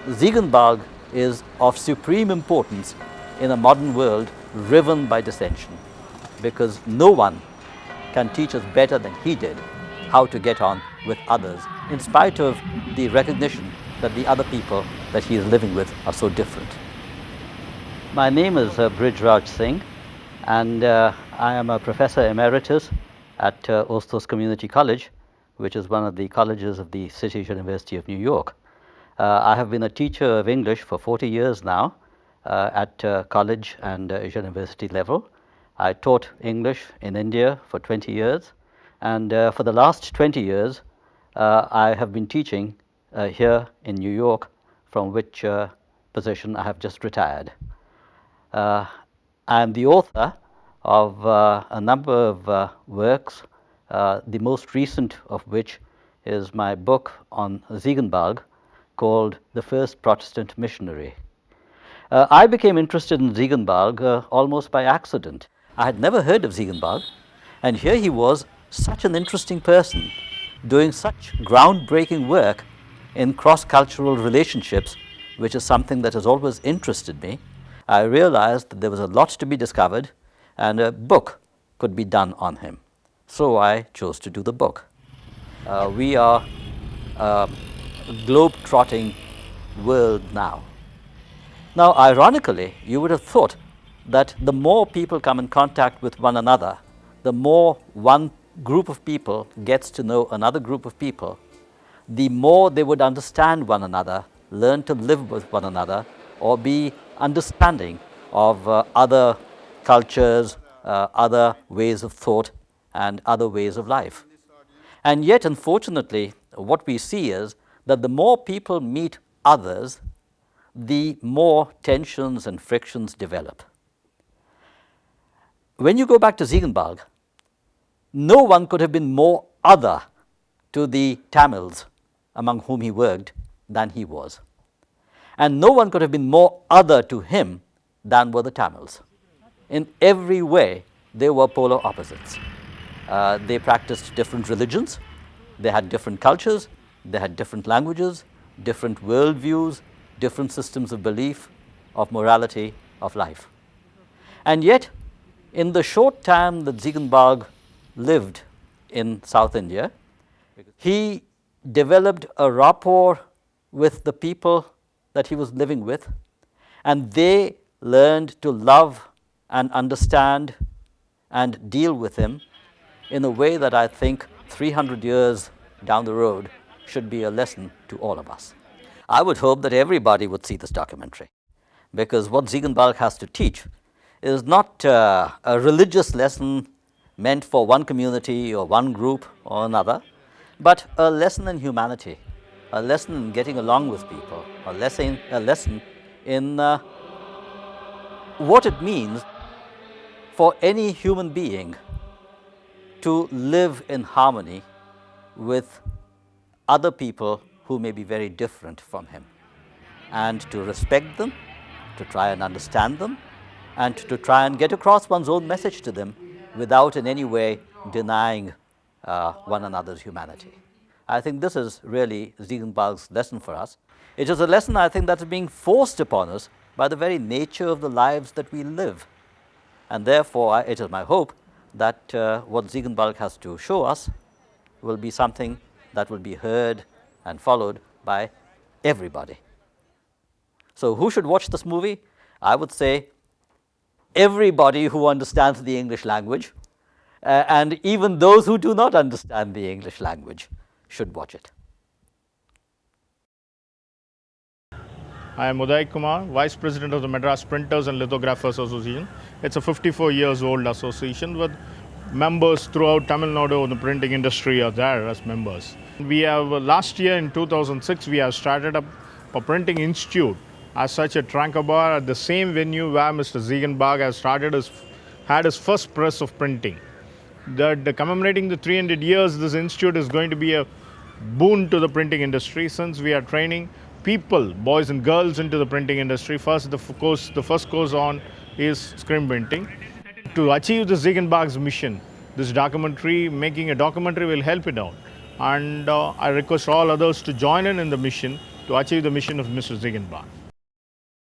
Ziegenbalg is of supreme importance in a modern world riven by dissension, because no one can teach us better than he did how to get on with others, in spite of the recognition that the other people that he is living with are so different. My name is Brijraj Singh, and I am a Professor Emeritus at Ostos Community College, which is one of the colleges of the City University of New York. I have been a teacher of English for 40 years now at college and university level. I taught English in India for 20 years, and for the last 20 years I have been teaching here in New York, from which position I have just retired. I am the author of a number of works, the most recent of which is my book on Ziegenbalg called The First Protestant Missionary. I became interested in Ziegenbalg almost by accident. I had never heard of Ziegenbalg, and here he was, such an interesting person, doing such groundbreaking work in cross-cultural relationships, which is something that has always interested me. I realized that there was a lot to be discovered, and a book could be done on him. So I chose to do the book. We are a globe-trotting world now. Now, ironically, you would have thought that the more people come in contact with one another, the more one group of people gets to know another group of people, the more they would understand one another, learn to live with one another, or be understanding of other cultures, other ways of thought, and other ways of life. And yet, unfortunately, what we see is that the more people meet others, the more tensions and frictions develop. When you go back to Ziegenbalg, no one could have been more other to the Tamils among whom he worked than he was. And no one could have been more other to him than were the Tamils. In every way, they were polar opposites. They practiced different religions, they had different cultures, they had different languages, different worldviews, different systems of belief, of morality, of life. And yet, in the short time that Ziegenbalg lived in South India, he developed a rapport with the people that he was living with, and they learned to love and understand and deal with him in a way that I think 300 years down the road should be a lesson to all of us. I would hope that everybody would see this documentary, because what Ziegenbalg has to teach is not a religious lesson meant for one community or one group or another, but a lesson in humanity, a lesson in getting along with people, a lesson in what it means for any human being to live in harmony with other people who may be very different from him, and to respect them, to try and understand them, and to try and get across one's own message to them without in any way denying one another's humanity. I think this is really Ziegenbalg's lesson for us. It is a lesson, I think, that is being forced upon us by the very nature of the lives that we live. And therefore, it is my hope that what Ziegenbalg has to show us will be something that will be heard and followed by everybody. So who should watch this movie? I would say everybody who understands the English language, and even those who do not understand the English language should watch it. I am Uday Kumar, Vice President of the Madras Printers and Lithographers Association. It's a 54 years old association with members throughout Tamil Nadu. The printing industry are there as members. We have, last year in 2006, we have started up a printing institute as such at Tranquebar at the same venue where Mr. Ziegenbalg has had his first press of printing. Commemorating the 300 years, this institute is going to be a boon to the printing industry, since we are training people, boys and girls, into the printing industry. The first course on is screen printing. To achieve the Ziegenbalg's mission, this documentary, making a documentary will help it out. And I request all others to join in the mission to achieve the mission of Mr. Ziegenbalg.